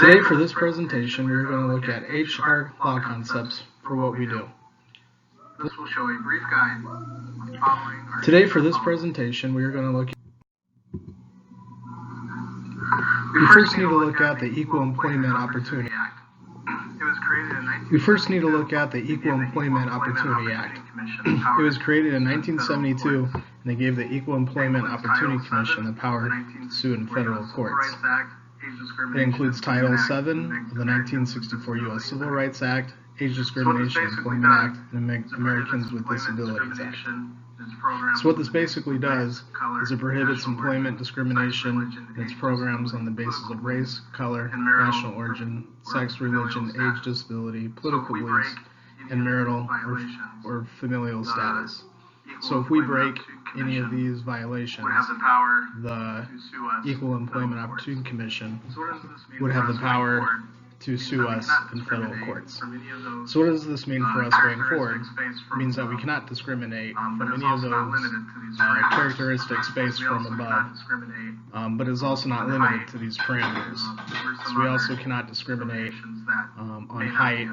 Today for this presentation, we're going to look at HR law concepts for what we do. This will show a brief guide following our Today for this presentation, we are going to look. We first need to look at the Equal Employment Opportunity Act. It was created in 1972. We first need to look at the Equal Employment Opportunity Act. It was created in 1972, and they gave the Equal Employment Opportunity Commission the power to sue in federal courts. It includes Title VII of the 1964 U.S. Civil Rights Act, Age Discrimination Employment Act, and Americans with Disabilities Act. So what this basically does is it prohibits employment discrimination in its programs on the basis of race, color, national origin, sex, religion, age, disability, political beliefs, and marital or familial status. So if we break any of these violations, the Equal Employment Opportunity Commission would have the power to sue us in federal courts. So what does this mean for us going forward? It means that we cannot discriminate from any of those characteristics based from above, but is also not limited to these parameters. So we also cannot discriminate on height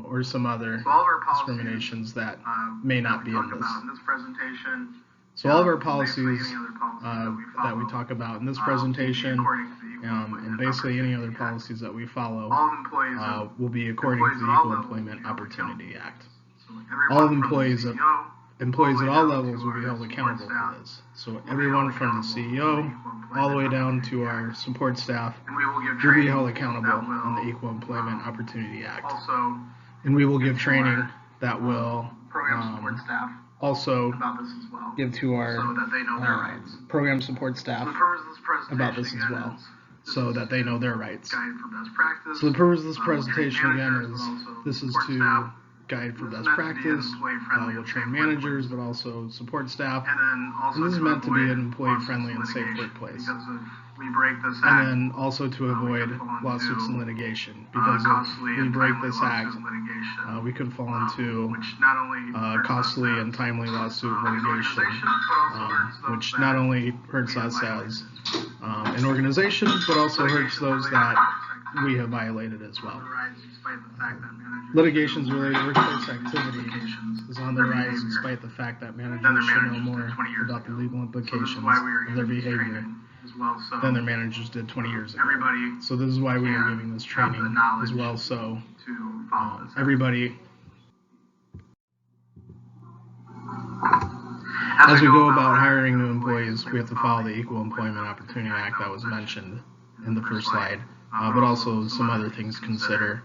or some other discriminations that may not be in this. So all of our policies that we talk about in this presentation, and basically any other policies that we follow, will be according to the Equal Employment Opportunity Act. All employees at all levels will be held accountable for this. So everyone from the CEO all the way down to our support staff will be held accountable on the Equal Employment Opportunity Act. And we will give training that will also give to our program support staff about this as well, so that they know their rights. So the purpose of this presentation again is this is to guide for best practice. We'll train managers, but also support staff. And this is meant to be an employee-friendly and safe workplace. And then also to avoid lawsuits and litigation, because if we break this act, we could fall into costly and timely lawsuit litigation, which not only hurts us as an organization, but also hurts those that we have violated as well. Litigations related to workplace activity is on the rise despite the fact that managers should know more about the legal implications of their behavior than their managers did 20 years ago. So this is why we are giving this training as well, so everybody, as we go about hiring new employees, we have to follow the Equal Employment Opportunity Act that was mentioned in the first slide, but also some other things to consider.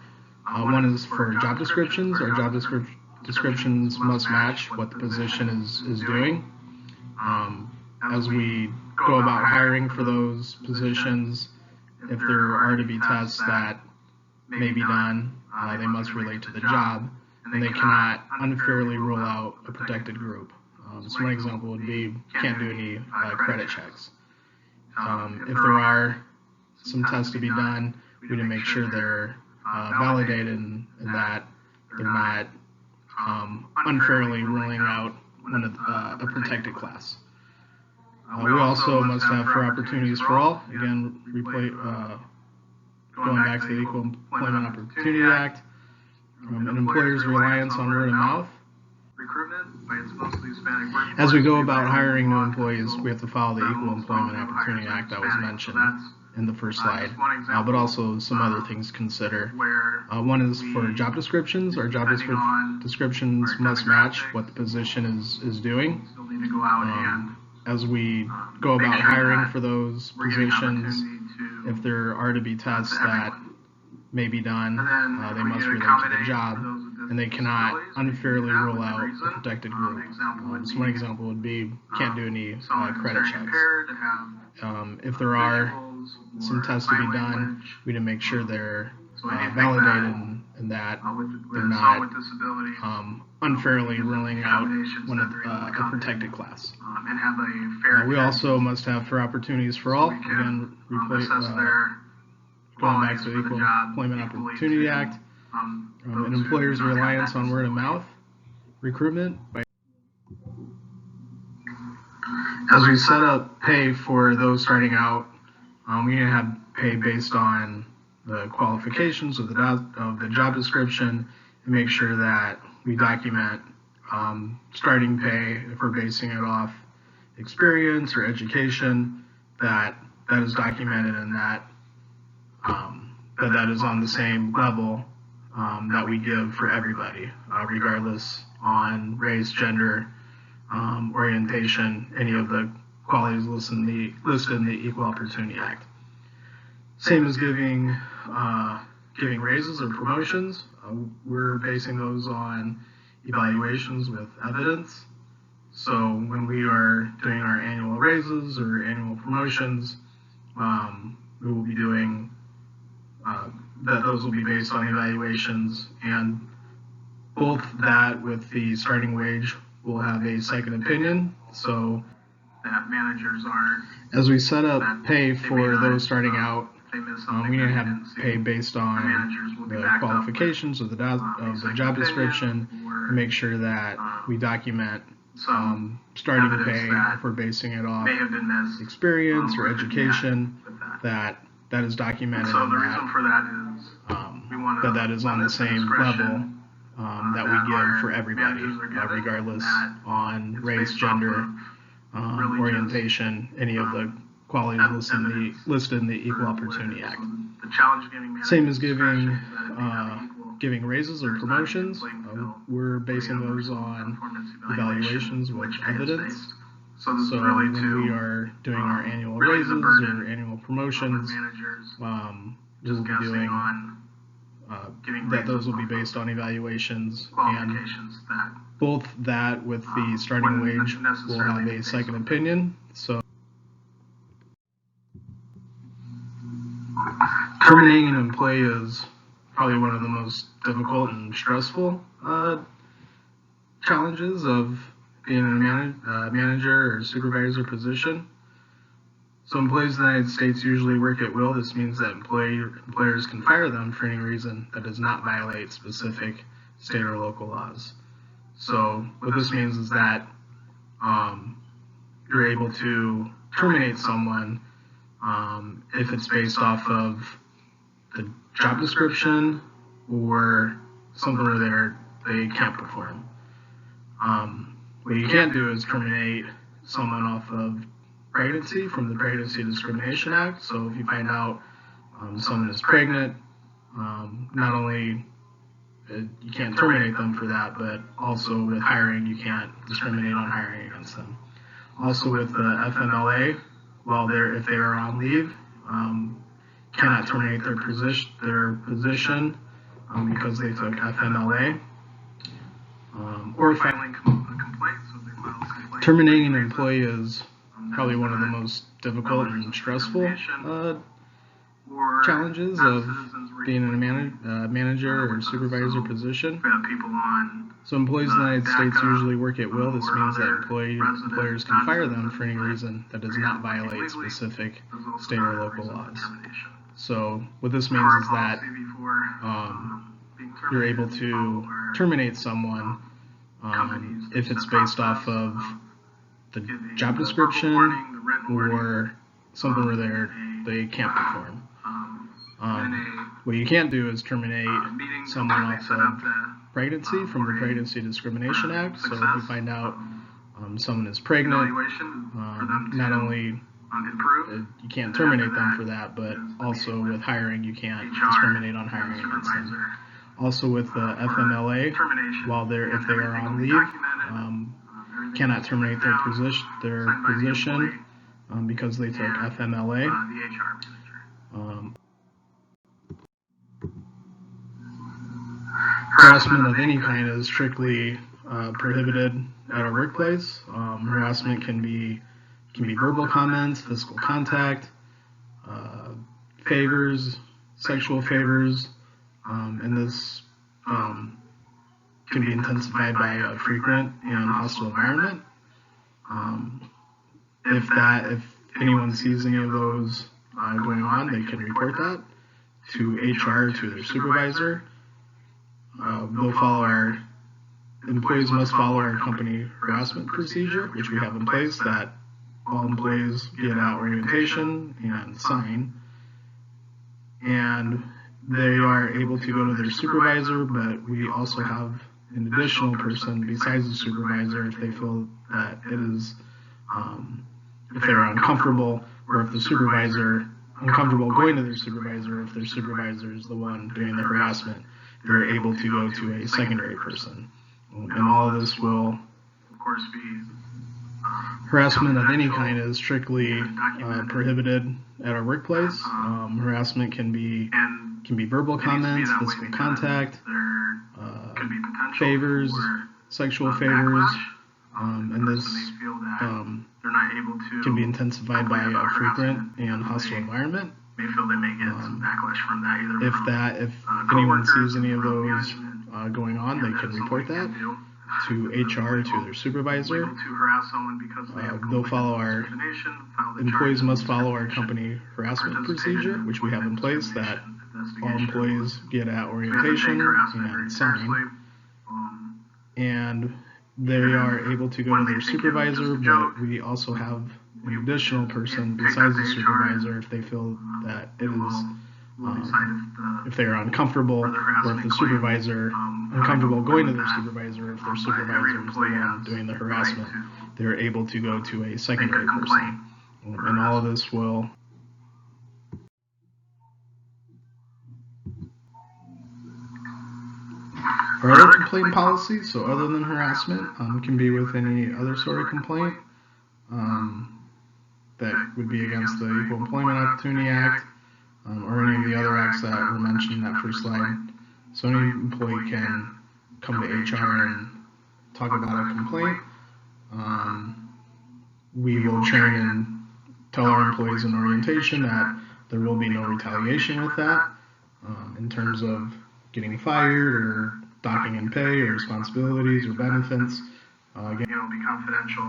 One is for job descriptions. Our job descriptions must match what the position is doing. As we go about hiring for those positions, if there are to be tests that may be done, they must relate to the job, and they cannot unfairly rule out a protected group. So one example would be can't do any credit checks. If there are some tests to be done, we need to make sure they're validated and that they're not unfairly ruling out a protected class. We also must have fair opportunities for all. Again, going back to the Equal Employment Opportunity Act, an employer's reliance on word of mouth. As we go about hiring new employees, we have to follow the Equal Employment Opportunity Act that was mentioned in the first slide, but also some other things to consider. One is for job descriptions. Our job descriptions must match what the position is doing. As we go about hiring for those positions, if there are to be tests that may be done, they must relate to the job, and they cannot unfairly rule out a protected group. So one example would be can't do any credit checks. If there are some tests to be done, we need to make sure they're validated and that they're not unfairly ruling out a protected class. We also must have fair opportunities for all. Again, going back to the Equal Employment Opportunity Act, an employer's reliance on word of mouth, recruitment. As we set up pay for those starting out, we need to have pay based on the qualifications of the job description, and make sure that we document starting pay if we're basing it off experience or education, that is documented and that is on the same level that we give for everybody, regardless on race, gender, orientation, any of the qualities listed in the Equal Opportunity Act. Same as giving raises or promotions. We're basing those on evaluations with evidence. So when we are doing our annual raises or annual promotions, we will be doing that. Those will be based on evaluations, and both that with the starting wage will have a second opinion. So that managers are, as we set up pay for those starting out, we need to have pay based on the qualifications of the job description, and make sure that we document starting pay if we're basing it off experience or education, that is documented. So the reason for that is that is on the same level that we give for everybody, regardless on race, gender, orientation, any of the qualities listed in the Equal Opportunity Act. Same as giving raises or promotions. We're basing those on evaluations with evidence. So when we are doing our annual raises or annual promotions, we'll be doing that. Those will be based on evaluations, and both that with the starting wage will have a second opinion. So terminating an employee is probably one of the most difficult and stressful challenges of being in a manager or supervisor position. So employees in the United States usually work at will. This means that employers can fire them for any reason that does not violate specific state or local laws. So what this means is that you're able to terminate someone if it's based off of the job description or something where they can't perform. What you can't do is terminate someone off of pregnancy from the Pregnancy Discrimination Act. So if you find out someone is pregnant, not only you can't terminate them for that, but also with hiring, you can't discriminate on hiring against them. Also with the FMLA, if they are on leave, cannot terminate their position because they took FMLA. Or filing a complaint, so they file a complaint. Terminating an employee is probably one of the most difficult and stressful challenges of being in a manager or supervisor position. So employees in the United States usually work at will. This means that employers can fire them for any reason that does not violate specific state or local laws. So what this means is that you're able to terminate someone if it's based off of the job description or something where they can't perform. What you can't do is terminate someone off of pregnancy from the Pregnancy Discrimination Act. So if you find out someone is pregnant, not only you can't terminate them for that, but also with hiring, you can't discriminate on hiring against them. Also with the FMLA, if they are on leave, cannot terminate their position because they took FMLA. Harassment of any kind is strictly prohibited at our workplace. Harassment can be verbal comments, physical contact, favors, sexual favors, and this can be intensified by a frequent and hostile environment. If anyone sees any of those going on, they can report that to HR, to their supervisor. Employees must follow our company harassment procedure, which we have in place, that all employees get out orientation and sign. And they are able to go to their supervisor, but we also have an additional person besides the supervisor if they feel that it is, if they're uncomfortable, or if the supervisor uncomfortable going to their supervisor, if their supervisor is the one doing the harassment, they're able to go to a secondary person. And all of this will, of course, be harassment of any kind is strictly prohibited at our workplace. Harassment can be verbal comments, physical contact, favors, sexual favors, and this can be intensified by a frequent and hostile environment. May feel they may get some backlash from that, either If anyone sees any of those going on, they can report that to HR, to their supervisor. They'll follow our, employees must follow our company harassment procedure, which we have in place, that all employees get at orientation and sign. And they are able to go to their supervisor, but we also have an additional person besides the supervisor if they feel that it is, if they're uncomfortable, or if the supervisor uncomfortable going to their supervisor, if their supervisor is the one doing the harassment, they're able to go to a secondary person. And all of this will our other complaint policies, so other than harassment, can be with any other sort of complaint that would be against the Equal Employment Opportunity Act, or any of the other acts that were mentioned in that first slide. So any employee can come to HR and talk about a complaint. We will train and tell our employees in orientation that there will be no retaliation with that, in terms of getting fired or docking in pay or responsibilities or benefits. Again, it'll be confidential.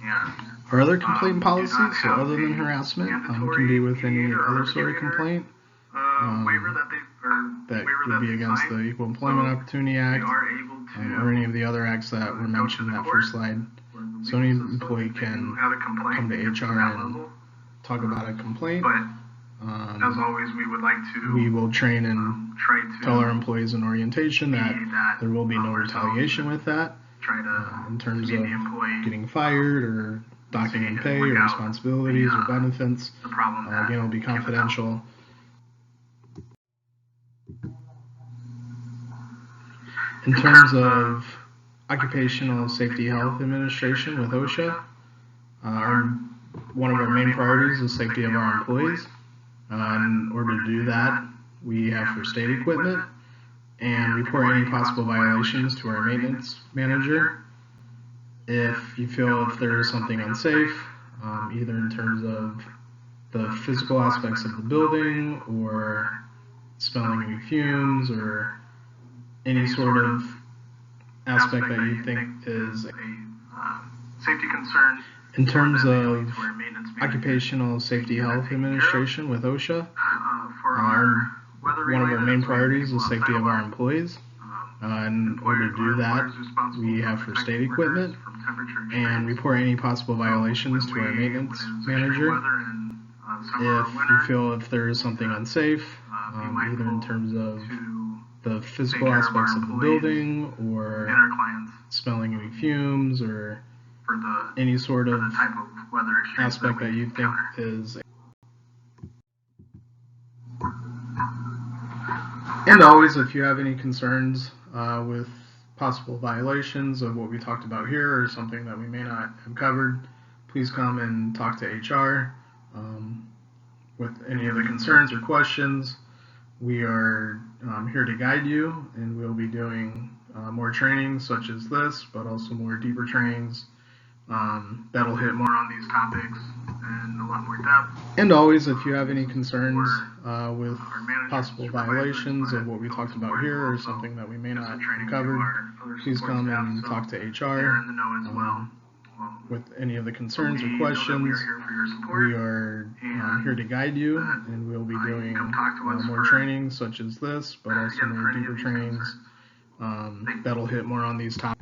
And our other complaint policies, so other than harassment, can be with any other sort of complaint waiver that would be against the Equal Employment Opportunity Act, or any of the other acts that were mentioned in that first slide. So any employee can come to HR and talk about a complaint. As always, we would like to. We will train and tell our employees in orientation that there will be no retaliation with that, in terms of getting fired or docking in pay or responsibilities or benefits. Again, it'll be confidential. In terms of Occupational Safety Health Administration with OSHA, one of our main priorities is safety of our employees. In order to do that, we have first aid equipment and report any possible violations to our maintenance manager. If you feel if there is something unsafe, either in terms of the physical aspects of the building or smelling any fumes or any sort of aspect that you think is a safety concern. In terms of Occupational Safety Health Administration with OSHA, one of our main priorities is safety of our employees. In order to do that, we have first aid equipment and report any possible violations to our maintenance manager. If you feel if there is something unsafe, either in terms of the physical aspects of the building or smelling any fumes or any sort of aspect that you think is. And always, if you have any concerns with possible violations of what we talked about here or something that we may not have covered, please come and talk to HR with any of the concerns or questions. We are here to guide you, and we'll be doing more trainings such as this, but also more deeper trainings that'll hit more on these topics and a lot more depth. And always, if you have any concerns with possible violations of what we talked about here or something that we may not have covered, please come and talk to HR with any of the concerns or questions. We are here to guide you, and we'll be doing more trainings such as this, but also more deeper trainings that'll hit more on these topics.